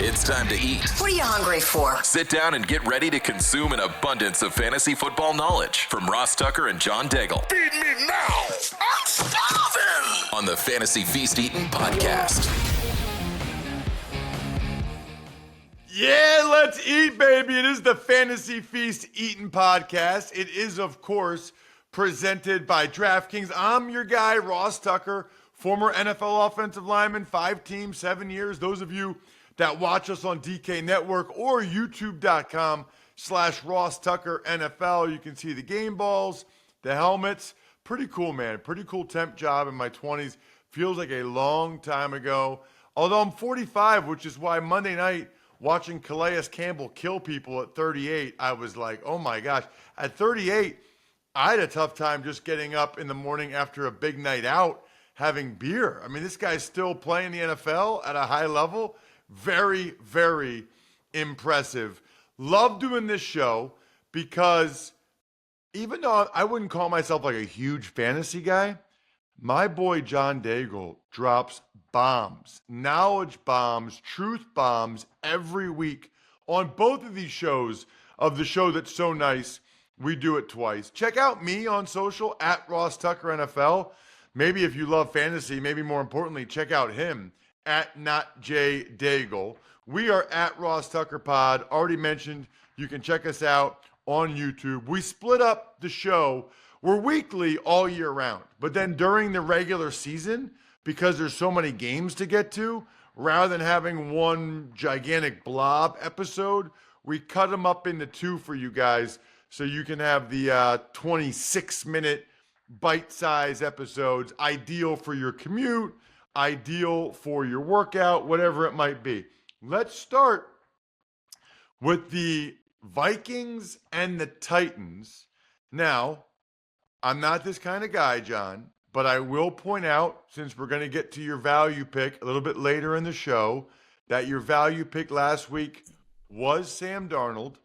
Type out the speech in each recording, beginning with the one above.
It's time to eat. What are you hungry for? Sit down and get ready to consume an abundance of fantasy football knowledge from Ross Tucker and John Daigle. Feed me now. I'm starving. On the Fantasy Feast Eatin' podcast. Yeah, let's eat, baby. It is the Fantasy Feast Eatin' podcast. It is, of course, presented by DraftKings. I'm your guy, Ross Tucker, former NFL offensive lineman, 5 teams, 7 years. Those of you that watch us on DK Network or youtube.com/Ross Tucker NFL, you can see the game balls, the helmets. Pretty cool, man. Pretty cool temp job in my 20s. Feels like a long time ago. Although I'm 45, which is why Monday night, watching Calais Campbell kill people at 38, I was like, oh my gosh. At 38, I had a tough time just getting up in the morning after a big night out, having beer. I mean, this guy's still playing the NFL at a high level. Very, very impressive. Love doing this show because even though I wouldn't call myself like a huge fantasy guy, my boy John Daigle drops bombs, knowledge bombs, truth bombs every week on both of these shows of the show that's so nice. We do it twice. Check out me on social at Ross Tucker NFL. Maybe if you love fantasy, maybe more importantly, check out him at Not J Daigle. We are at Ross Tucker Pod. Already mentioned, you can check us out on YouTube. We split up the show. We're weekly all year round. But then during the regular season, because there's so many games to get to, rather than having one gigantic blob episode, we cut them up into 2 for you guys so you can have the 26-minute bite-size episodes, ideal for your commute, ideal for your workout, whatever it might be. Let's start with the Vikings and the Titans. Now, I'm not this kind of guy, John, but I will point out, since we're going to get to your value pick a little bit later in the show, that your value pick last week was Sam Darnold.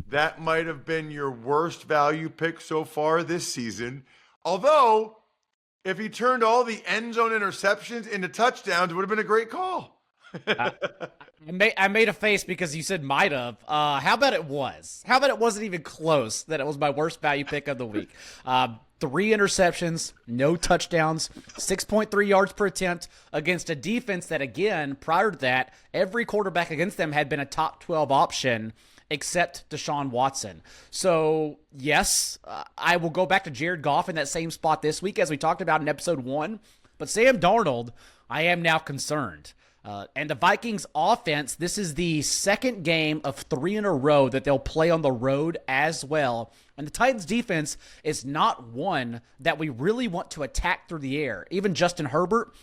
That might have been your worst value pick so far this season. Although, if he turned all the end zone interceptions into touchdowns, it would have been a great call. I made a face because you said might have. How about it was? How about it wasn't even close that it was my worst value pick of the week? 3 interceptions, no touchdowns, 6.3 yards per attempt against a defense that, again, prior to that, every quarterback against them had been a top 12 option except Deshaun Watson. So, yes, I will go back to Jared Goff in that same spot this week as we talked about in episode 1. But Sam Darnold, I am now concerned. And the Vikings offense, this is the second game of 3 in a row that they'll play on the road as well. And the Titans defense is not one that we really want to attack through the air. Even Justin Herbert,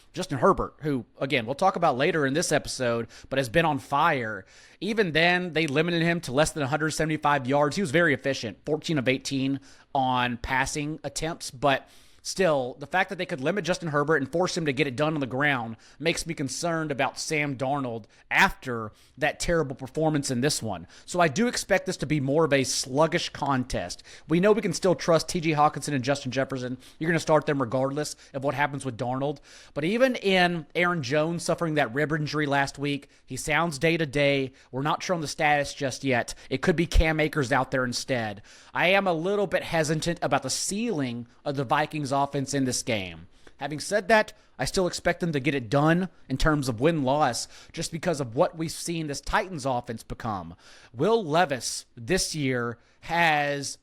who, again, we'll talk about later in this episode, but has been on fire. Even then, they limited him to less than 175 yards. He was very efficient, 14 of 18 on passing attempts, but still, the fact that they could limit Justin Herbert and force him to get it done on the ground makes me concerned about Sam Darnold after that terrible performance in this one. So I do expect this to be more of a sluggish contest. We know we can still trust T.J. Hawkinson and Justin Jefferson. You're going to start them regardless of what happens with Darnold. But even in Aaron Jones suffering that rib injury last week, he sounds day-to-day. We're not sure on the status just yet. It could be Cam Akers out there instead. I am a little bit hesitant about the ceiling of the Vikings offense in this game. Having said that, I still expect them to get it done in terms of win-loss just because of what we've seen this Titans offense become. Will Levis this year has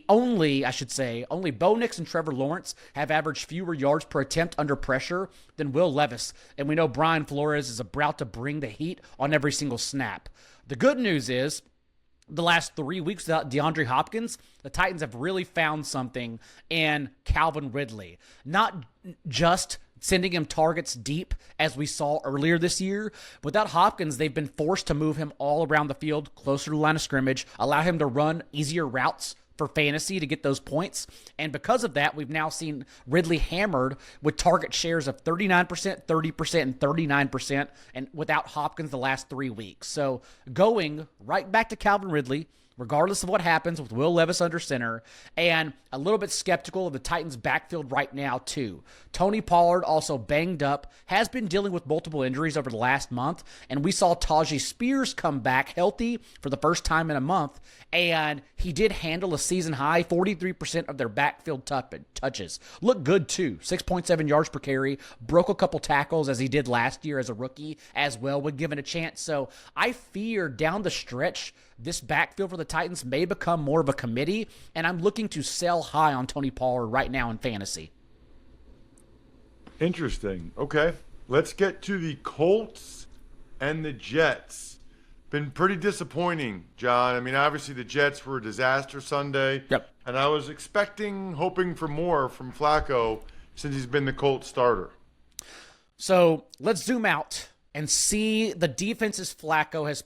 only Bo Nix and Trevor Lawrence have averaged fewer yards per attempt under pressure than Will Levis. And we know Brian Flores is about to bring the heat on every single snap. The good news is, the last 3 weeks without DeAndre Hopkins, the Titans have really found something in Calvin Ridley. Not just sending him targets deep as we saw earlier this year. Without Hopkins, they've been forced to move him all around the field, closer to the line of scrimmage, allow him to run easier routes for fantasy to get those points. And because of that, we've now seen Ridley hammered with target shares of 39%, 30%, and 39%, and without Hopkins the last 3 weeks. So going right back to Calvin Ridley, regardless of what happens with Will Levis under center, and a little bit skeptical of the Titans' backfield right now, too. Tony Pollard, also banged up, has been dealing with multiple injuries over the last month, and we saw Tajay Spears come back healthy for the first time in a month, and he did handle a season-high 43% of their backfield touches. Looked good, too. 6.7 yards per carry, broke a couple tackles as he did last year as a rookie as well when given a chance. So I fear down the stretch, this backfield for the Titans may become more of a committee, and I'm looking to sell high on Tony Pollard right now in fantasy. Interesting. Okay. Let's get to the Colts and the Jets. Been pretty disappointing, John. I mean, obviously the Jets were a disaster Sunday. Yep. And I was hoping for more from Flacco since he's been the Colts starter. So let's zoom out and see the defenses Flacco has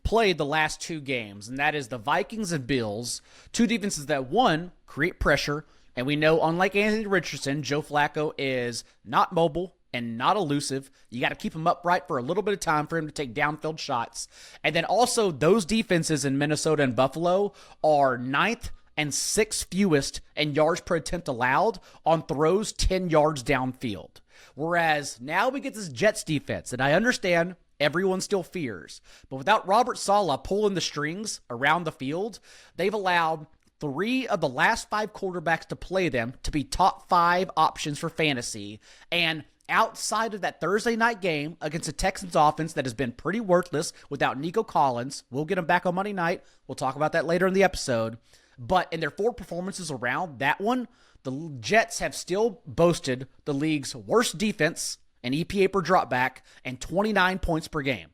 played the last two games, and that is the Vikings and Bills, two defenses that, one, create pressure, and we know, unlike Anthony Richardson, Joe Flacco is not mobile and not elusive. You got to keep him upright for a little bit of time for him to take downfield shots. And then also, those defenses in Minnesota and Buffalo are ninth and sixth fewest in yards per attempt allowed on throws 10 yards downfield. Whereas now we get this Jets defense, and I understand everyone still fears, but without Robert Saleh pulling the strings around the field, they've allowed 3 of the last 5 quarterbacks to play them to be top 5 options for fantasy. And outside of that Thursday night game against the Texans offense that has been pretty worthless without Nico Collins, we'll get him back on Monday night. We'll talk about that later in the episode. But in their 4 performances around that one, the Jets have still boasted the league's worst defense and EPA per dropback and 29 points per game.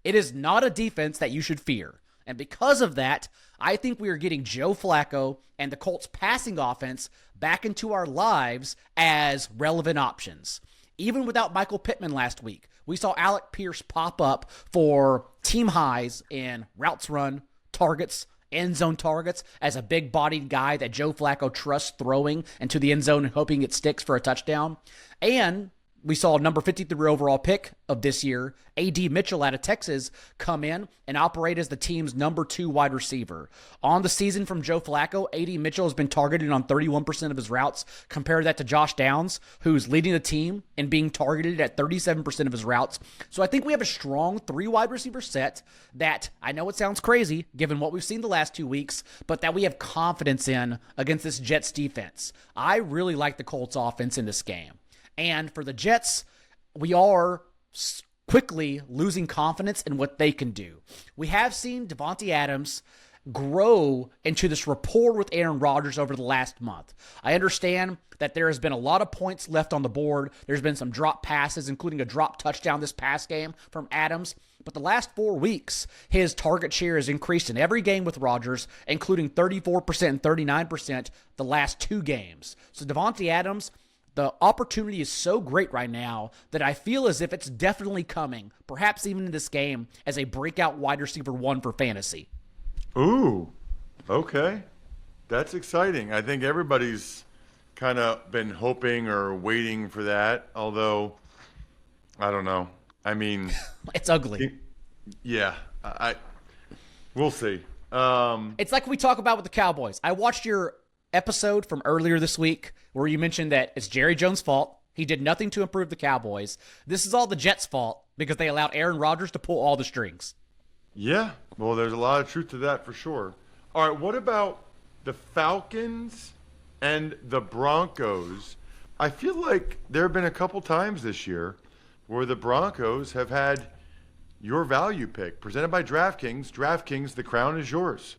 It is not a defense that you should fear. And because of that, I think we are getting Joe Flacco and the Colts passing offense back into our lives as relevant options. Even without Michael Pittman last week, we saw Alec Pierce pop up for team highs in routes run, targets, end zone targets as a big-bodied guy that Joe Flacco trusts throwing into the end zone and hoping it sticks for a touchdown. And we saw number 53 overall pick of this year, A.D. Mitchell out of Texas, come in and operate as the team's number 2 wide receiver. On the season from Joe Flacco, A.D. Mitchell has been targeted on 31% of his routes. Compare that to Josh Downs, who's leading the team and being targeted at 37% of his routes. So I think we have a strong 3 wide receiver set that, I know it sounds crazy given what we've seen the last 2 weeks, but that we have confidence in against this Jets defense. I really like the Colts offense in this game. And for the Jets, we are quickly losing confidence in what they can do. We have seen Davante Adams grow into this rapport with Aaron Rodgers over the last month. I understand that there has been a lot of points left on the board. There's been some drop passes, including a drop touchdown this past game from Adams. But the last 4 weeks, his target share has increased in every game with Rodgers, including 34% and 39% the last 2 games. So Davante Adams, the opportunity is so great right now that I feel as if it's definitely coming, perhaps even in this game, as a breakout wide receiver 1 for fantasy. Ooh, okay. That's exciting. I think everybody's kind of been hoping or waiting for that, although, I don't know. I mean... It's ugly. Yeah, we'll see. It's like we talk about with the Cowboys. I watched your episode from earlier this week where you mentioned that it's Jerry Jones' fault. He did nothing to improve the Cowboys. This is all the Jets' fault because they allowed Aaron Rodgers to pull all the strings. Yeah, well, there's a lot of truth to that for sure. All right, what about the Falcons and the Broncos? I feel like there have been a couple times this year where the Broncos have had your value pick presented by DraftKings. DraftKings, the crown is yours.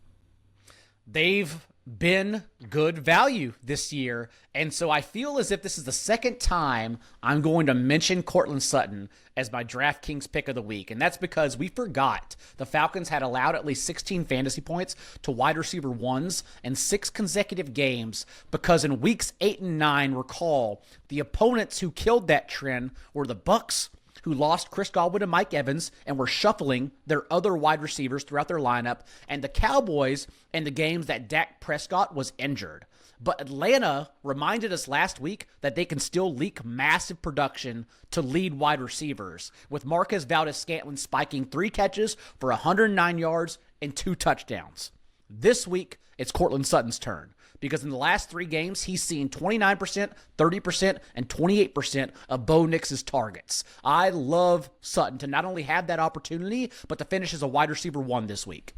They've been good value this year, and so I feel as if this is the second time I'm going to mention Courtland Sutton as my DraftKings pick of the week, and that's because we forgot the Falcons had allowed at least 16 fantasy points to wide receiver 1s in 6 consecutive games because in weeks 8 and 9, recall, the opponents who killed that trend were the Bucs, who lost Chris Godwin and Mike Evans and were shuffling their other wide receivers throughout their lineup, and the Cowboys in the games that Dak Prescott was injured. But Atlanta reminded us last week that they can still leak massive production to lead wide receivers, with Marquez Valdez-Scantling spiking 3 catches for 109 yards and 2 touchdowns. This week, it's Courtland Sutton's turn because in the last 3 games, he's seen 29%, 30%, and 28% of Bo Nix's targets. I love Sutton to not only have that opportunity, but to finish as a wide receiver 1 this week.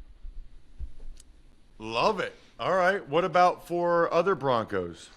Love it. All right. What about for other Broncos?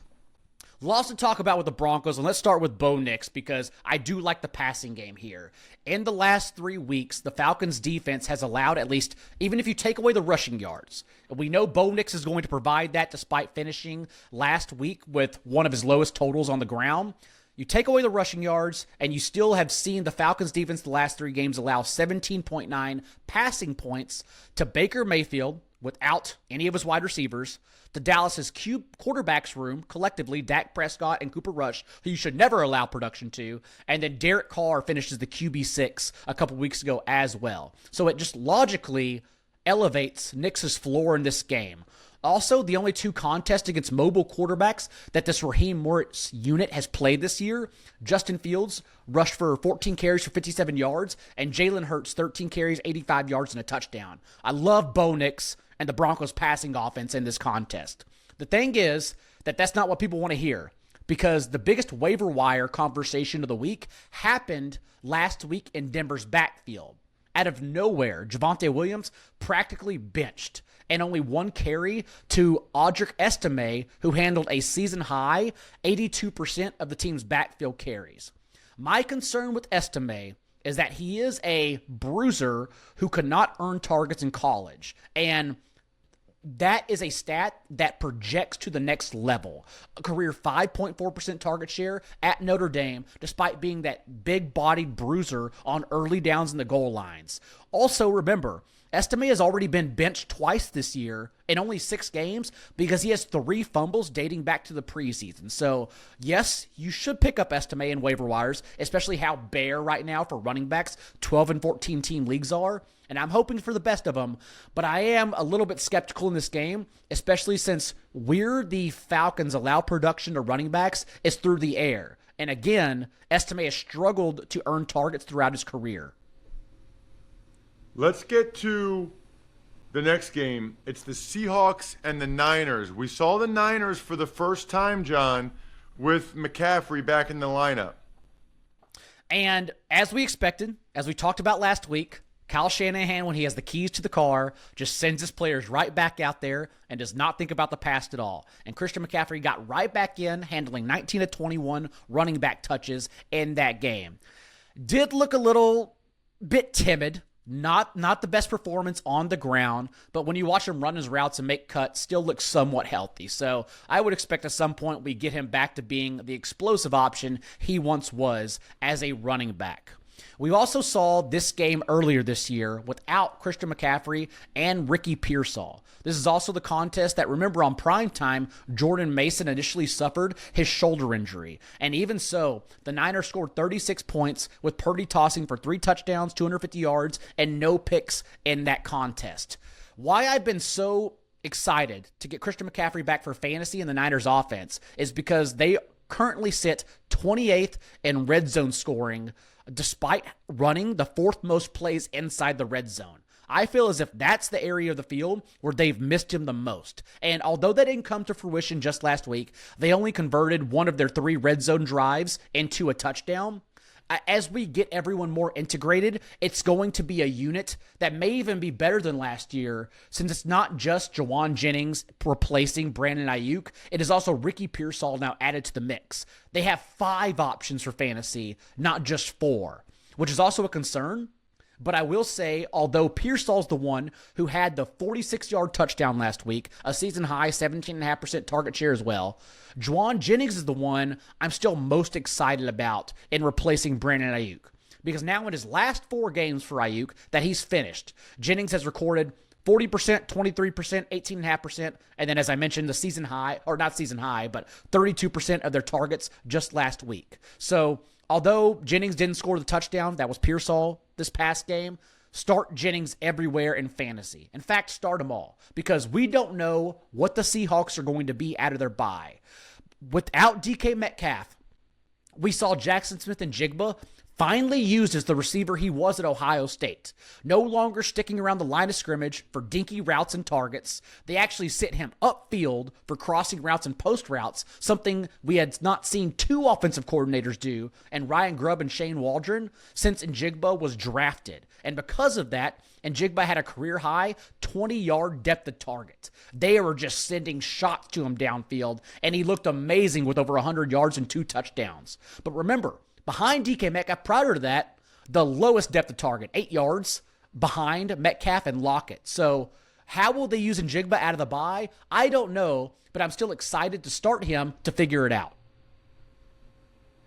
Lots to talk about with the Broncos, and let's start with Bo Nix because I do like the passing game here. In the last 3 weeks, the Falcons' defense has allowed at least, even if you take away the rushing yards, we know Bo Nix is going to provide that despite finishing last week with one of his lowest totals on the ground. You take away the rushing yards, and you still have seen the Falcons' defense the last 3 games allow 17.9 passing points to Baker Mayfield without any of his wide receivers, to Dallas's quarterbacks room, collectively, Dak Prescott and Cooper Rush, who you should never allow production to, and then Derek Carr finishes the QB6 a couple weeks ago as well. So it just logically elevates Nix's floor in this game. Also, the only 2 contests against mobile quarterbacks that this Raheem Morris unit has played this year, Justin Fields rushed for 14 carries for 57 yards, and Jalen Hurts 13 carries, 85 yards, and a touchdown. I love Bo Nix and the Broncos' passing offense in this contest. The thing is that that's not what people want to hear because the biggest waiver wire conversation of the week happened last week in Denver's backfield. Out of nowhere, Javonte Williams practically benched and only 1 carry to Audric Estime, who handled a season-high 82% of the team's backfield carries. My concern with Estime is that he is a bruiser who could not earn targets in college, and that is a stat that projects to the next level. A career 5.4% target share at Notre Dame, despite being that big-bodied bruiser on early downs in the goal lines. Also, remember, Estime has already been benched twice this year in only 6 games because he has 3 fumbles dating back to the preseason. So, yes, you should pick up Estime in waiver wires, especially how bare right now for running backs 12 and 14 team leagues are. And I'm hoping for the best of them, but I am a little bit skeptical in this game, especially since where the Falcons allow production to running backs is through the air. And again, Estime has struggled to earn targets throughout his career. Let's get to the next game. It's the Seahawks and the Niners. We saw the Niners for the first time, John, with McCaffrey back in the lineup. And as we expected, as we talked about last week, Kyle Shanahan, when he has the keys to the car, just sends his players right back out there and does not think about the past at all. And Christian McCaffrey got right back in, handling 19 of 21 running back touches in that game. Did look a little bit timid. Not the best performance on the ground, but when you watch him run his routes and make cuts, still looks somewhat healthy. So I would expect at some point we get him back to being the explosive option he once was as a running back. We also saw this game earlier this year without Christian McCaffrey and Ricky Pearsall. This is also the contest that, remember, on primetime, Jordan Mason initially suffered his shoulder injury. And even so, the Niners scored 36 points with Purdy tossing for 3 touchdowns, 250 yards, and no picks in that contest. Why I've been so excited to get Christian McCaffrey back for fantasy in the Niners offense is because they currently sit 28th in red zone scoring, despite running the 4th most plays inside the red zone. I feel as if that's the area of the field where they've missed him the most. And although that didn't come to fruition just last week, they only converted 1 of their 3 red zone drives into a touchdown. As we get everyone more integrated, it's going to be a unit that may even be better than last year, since it's not just Jawan Jennings replacing Brandon Ayuk. It is also Ricky Pearsall now added to the mix. They have 5 options for fantasy, not just 4, which is also a concern. But I will say, although Pearsall's the one who had the 46-yard touchdown last week, a season-high 17.5% target share as well, Juwan Jennings is the one I'm still most excited about in replacing Brandon Ayuk. Because now in his last 4 games for Ayuk that he's finished, Jennings has recorded 40%, 23%, 18.5%, and then as I mentioned, the season high, or not season high, but 32% of their targets just last week. So although Jennings didn't score the touchdown, that was Pearsall this past game, start Jennings everywhere in fantasy. In fact, start them all, because we don't know what the Seahawks are going to be out of their bye. Without DK Metcalf, we saw Jackson Smith and Jigba finally used as the receiver he was at Ohio State. No longer sticking around the line of scrimmage for dinky routes and targets. They actually sent him upfield for crossing routes and post routes, something we had not seen two offensive coordinators do, and Ryan Grubb and Shane Waldron, since Njigba was drafted. And because of that, Njigba had a career-high 20-yard depth of target. They were just sending shots to him downfield, and he looked amazing with over 100 yards and 2 touchdowns. But remember, behind DK Metcalf, prior to that, the lowest depth of target, 8 yards behind Metcalf and Lockett. So how will they use Njigba out of the bye? I don't know, but I'm still excited to start him to figure it out.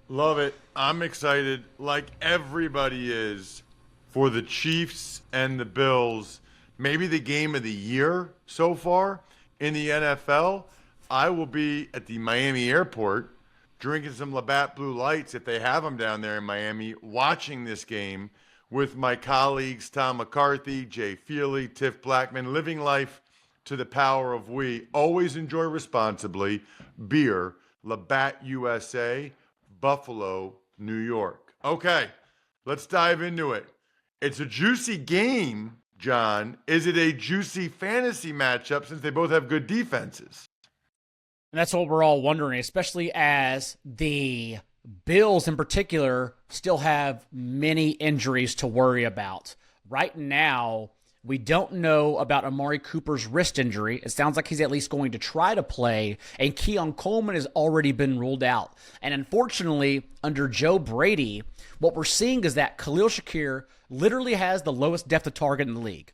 Love it. I'm excited, like everybody is, for the Chiefs and the Bills. Maybe the game of the year so far in the NFL. I will be at the Miami airport drinking some Labatt Blue Lights, if they have them down there in Miami, watching this game with my colleagues Tom McCarthy, Jay Feely, Tiff Blackman, living life to the power of we. Always enjoy responsibly. Beer, Labatt USA, Buffalo, New York. Okay, let's dive into it. It's a juicy game, John. Is it a juicy fantasy matchup since they both have good defenses? And that's what we're all wondering, especially as the Bills in particular still have many injuries to worry about. Right now, we don't know about Amari Cooper's wrist injury. It sounds like he's at least going to try to play, and Keon Coleman has already been ruled out. And unfortunately, under Joe Brady, what we're seeing is that Khalil Shakir literally has the lowest depth of target in the league.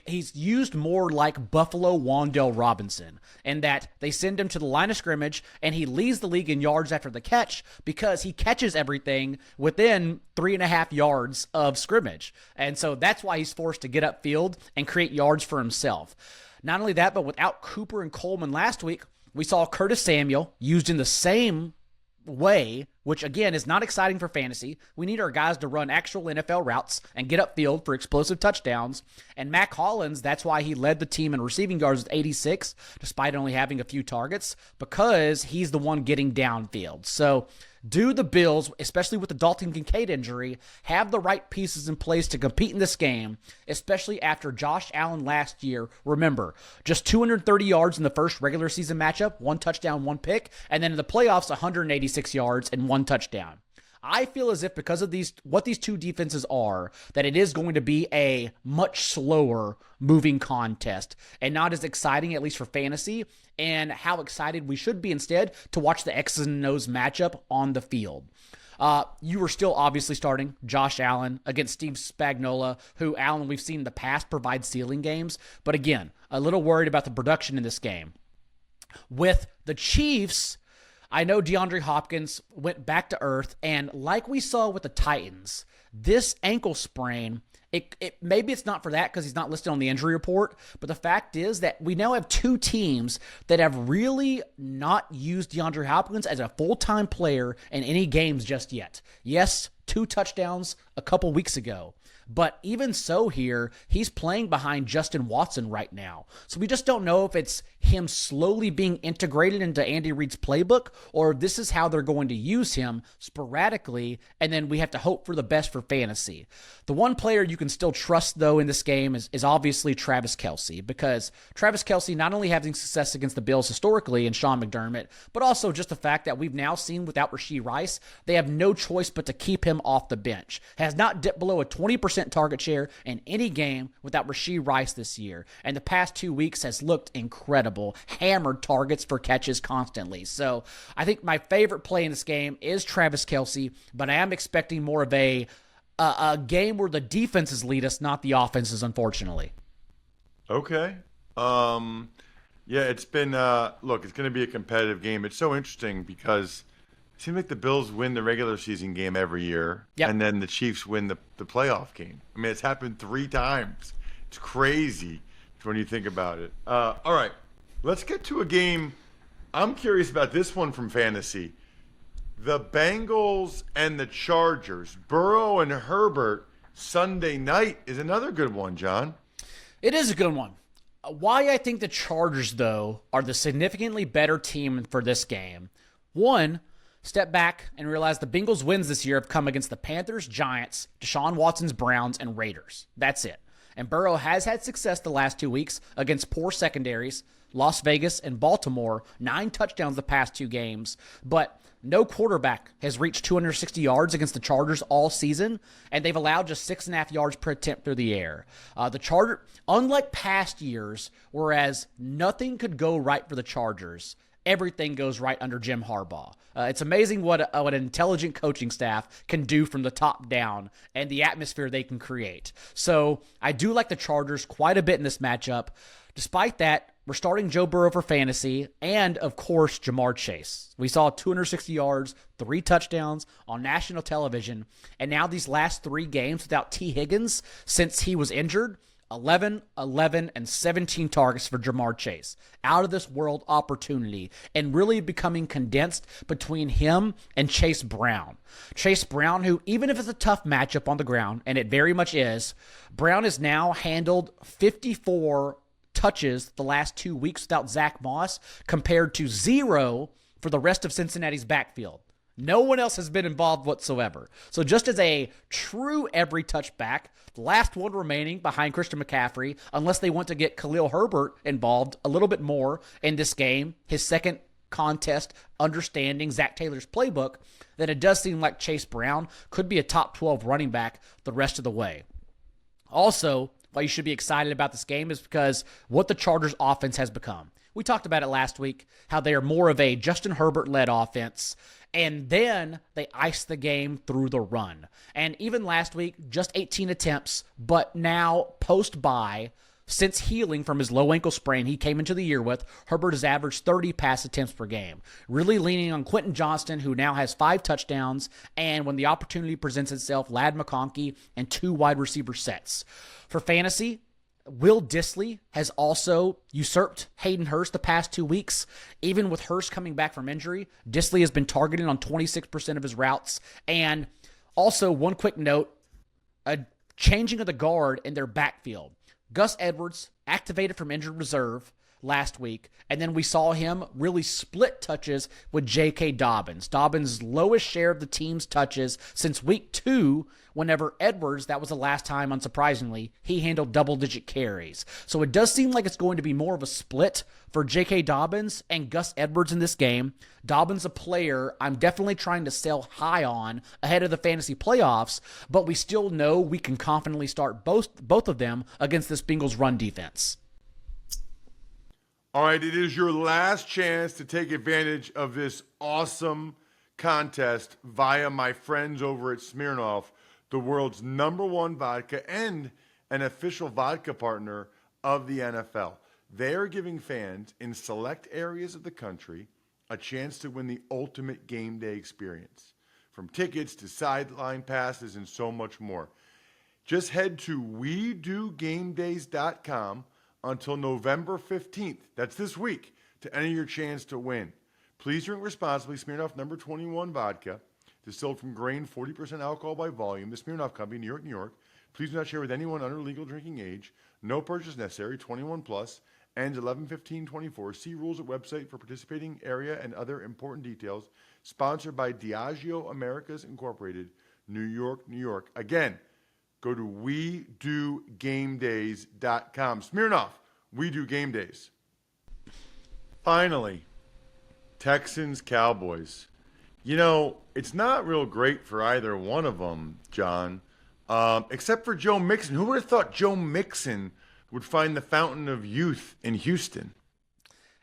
He's used more like Buffalo Wan'Dale Robinson, in that they send him to the line of scrimmage and he leads the league in yards after the catch because he catches everything within 3.5 yards of scrimmage. And so that's why he's forced to get upfield and create yards for himself. Not only that, but without Cooper and Coleman last week, we saw Curtis Samuel used in the same way, which again is not exciting for fantasy. We need our guys to run actual NFL routes and get upfield for explosive touchdowns. And Mac Hollins, that's why he led the team in receiving yards with 86, despite only having a few targets, because he's the one getting downfield. So do the Bills, especially with the Dalton Kincaid injury, have the right pieces in place to compete in this game, especially after Josh Allen last year? Remember, just 230 yards in the first regular season matchup, 1 touchdown, 1 pick, and then in the playoffs, 186 yards and 1 touchdown. I feel as if because of what these two defenses are, that it is going to be a much slower moving contest and not as exciting, at least for fantasy, and how excited we should be instead to watch the X's and O's matchup on the field. You were still obviously starting Josh Allen against Steve Spagnuolo, who Allen we've seen in the past provide ceiling games, but again, a little worried about the production in this game. With the Chiefs, I know DeAndre Hopkins went back to earth, and like we saw with the Titans, this ankle sprain, maybe it's not for that because he's not listed on the injury report, but the fact is that we now have two teams that have really not used DeAndre Hopkins as a full-time player in any games just yet. Yes, 2 touchdowns a couple weeks ago. But even so here, he's playing behind Justin Watson right now. So we just don't know if it's him slowly being integrated into Andy Reid's playbook or if this is how they're going to use him sporadically, and then we have to hope for the best for fantasy. The one player you can still trust, though, in this game is obviously Travis Kelce, because Travis Kelce not only having success against the Bills historically and Sean McDermott, but also just the fact that we've now seen without Rashee Rice, they have no choice but to keep him off the bench. Has not dipped below a 20% target share in any game without Rashee Rice this year, and the past 2 weeks has looked incredible. Hammered targets for catches constantly. So I think my favorite play in this game is Travis Kelce, but I am expecting more of a game where the defenses lead us, not the offenses, unfortunately. Okay. Yeah, it's been, look, it's going to be a competitive game. It's so interesting because it seems like the Bills win the regular season game every year, and then the Chiefs win the playoff game. I mean, it's happened 3 times. It's crazy when you think about it. All right, let's get to a game. I'm curious about this one from fantasy. The Bengals and the Chargers. Burrow and Herbert Sunday night is another good one, John. It is a good one. Why I think the Chargers, though, are the significantly better team for this game. One, step back and realize the Bengals' wins this year have come against the Panthers, Giants, Deshaun Watson's Browns, and Raiders. That's it. And Burrow has had success the last 2 weeks against poor secondaries, Las Vegas and Baltimore, 9 touchdowns the past 2 games, but no quarterback has reached 260 yards against the Chargers all season, and they've allowed just 6.5 yards per attempt through the air. The Chargers, unlike past years, whereas nothing could go right for the Chargers, everything goes right under Jim Harbaugh. It's amazing what an intelligent coaching staff can do from the top down and the atmosphere they can create. So I do like the Chargers quite a bit in this matchup. Despite that, we're starting Joe Burrow for fantasy and, of course, Jamar Chase. We saw 260 yards, 3 touchdowns on national television, and now these last 3 games without T. Higgins since he was injured, 11, 11, and 17 targets for Jamar Chase. Out of this world opportunity and really becoming condensed between him and Chase Brown. Chase Brown, who, even if it's a tough matchup on the ground, and it very much is, Brown has now handled 54 touches the last 2 weeks without Zach Moss compared to 0 for the rest of Cincinnati's backfield. No one else has been involved whatsoever. So just as a true every touch back, the last one remaining behind Christian McCaffrey, unless they want to get Khalil Herbert involved a little bit more in this game, his second contest understanding Zach Taylor's playbook, then it does seem like Chase Brown could be a top 12 running back the rest of the way. Also, why you should be excited about this game is because what the Chargers offense has become. We talked about it last week, how they are more of a Justin Herbert-led offense, and then they ice the game through the run. And even last week, just 18 attempts, but now post-bye, since healing from his low ankle sprain he came into the year with, Herbert has averaged 30 pass attempts per game. Really leaning on Quentin Johnston, who now has 5 touchdowns, and when the opportunity presents itself, Ladd McConkey and 2 wide receiver sets. For fantasy, Will Dissly has also usurped Hayden Hurst the past 2 weeks. Even with Hurst coming back from injury, Dissly has been targeted on 26% of his routes. And also, one quick note, a changing of the guard in their backfield. Gus Edwards activated from injured reserve last week, and then we saw him really split touches with J.K. Dobbins. Dobbins' lowest share of the team's touches since week 2, whenever Edwards, that was the last time, unsurprisingly, he handled double-digit carries. So it does seem like it's going to be more of a split for J.K. Dobbins and Gus Edwards in this game. Dobbins, a player I'm definitely trying to sell high on ahead of the fantasy playoffs, but we still know we can confidently start both of them against this Bengals run defense. All right, it is your last chance to take advantage of this awesome contest via my friends over at Smirnoff, the world's #1 vodka and an official vodka partner of the NFL. They are giving fans in select areas of the country a chance to win the ultimate game day experience, from tickets to sideline passes and so much more. Just head to WeDoGameDays.com until November 15th, that's this week, to enter your chance to win. Please drink responsibly. Smirnoff #21 vodka, distilled from grain, 40% alcohol by volume. The Smirnoff Company, New York, New York. Please do not share with anyone under legal drinking age. No purchase necessary. 21 plus. Ends 11/15/24. See rules at website for participating area and other important details. Sponsored by Diageo Americas Incorporated, New York, New York. Again, go to WeDoGameDays.com. Smirnoff, We Do Game Days. Finally, Texans, Cowboys. You know, it's not real great for either one of them, John, except for Joe Mixon. Who would have thought Joe Mixon would find the fountain of youth in Houston?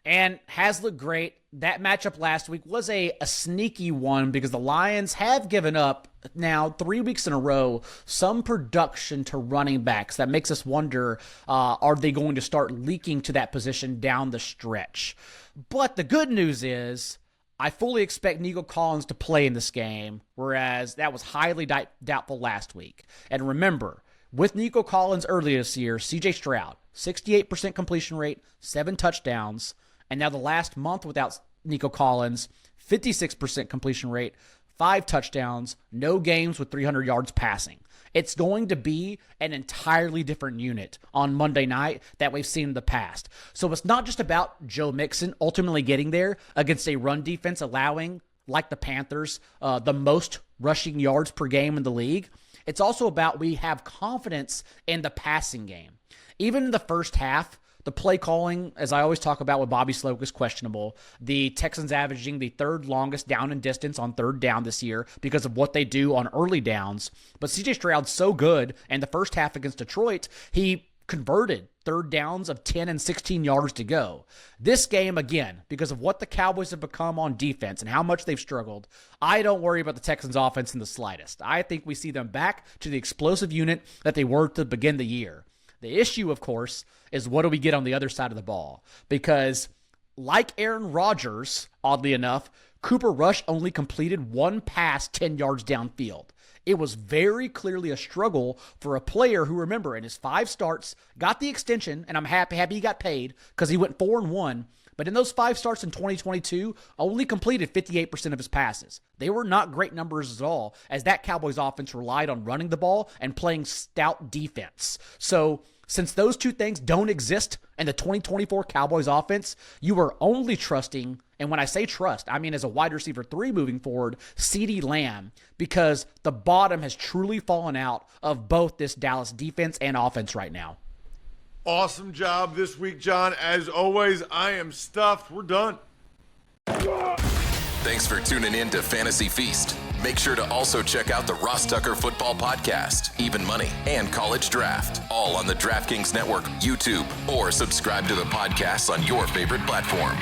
And has looked great. That matchup last week was a sneaky one because the Lions have given up now 3 weeks in a row some production to running backs. That makes us wonder, are they going to start leaking to that position down the stretch? But the good news is I fully expect Nico Collins to play in this game, whereas that was highly doubtful last week. And remember, with Nico Collins earlier this year, C.J. Stroud, 68% completion rate, 7 touchdowns. And now the last month without Nico Collins, 56% completion rate, 5 touchdowns, no games with 300 yards passing. It's going to be an entirely different unit on Monday night that we've seen in the past. So it's not just about Joe Mixon ultimately getting there against a run defense allowing like the Panthers, the most rushing yards per game in the league. It's also about we have confidence in the passing game. Even in the first half, the play calling, as I always talk about with Bobby Sloak, is questionable. The Texans averaging the third longest down and distance on third down this year because of what they do on early downs. But C.J. Stroud's so good, and the first half against Detroit, he converted third downs of 10 and 16 yards to go. This game, again, because of what the Cowboys have become on defense and how much they've struggled, I don't worry about the Texans' offense in the slightest. I think we see them back to the explosive unit that they were to begin the year. The issue, of course, is what do we get on the other side of the ball? Because like Aaron Rodgers, oddly enough, Cooper Rush only completed one pass 10 yards downfield. It was very clearly a struggle for a player who, remember, in his 5 starts, got the extension, and I'm happy he got paid because he went 4-1. But in those 5 starts in 2022, only completed 58% of his passes. They were not great numbers at all, as that Cowboys offense relied on running the ball and playing stout defense. So since those two things don't exist in the 2024 Cowboys offense, you are only trusting, and when I say trust, I mean as a wide receiver 3 moving forward, CeeDee Lamb, because the bottom has truly fallen out of both this Dallas defense and offense right now. Awesome job this week, John. As always, I am stuffed. We're done. Thanks for tuning in to Fantasy Feast. Make sure to also check out the Ross Tucker Football Podcast, Even Money, and College Draft, all on the DraftKings Network, YouTube, or subscribe to the podcast on your favorite platform.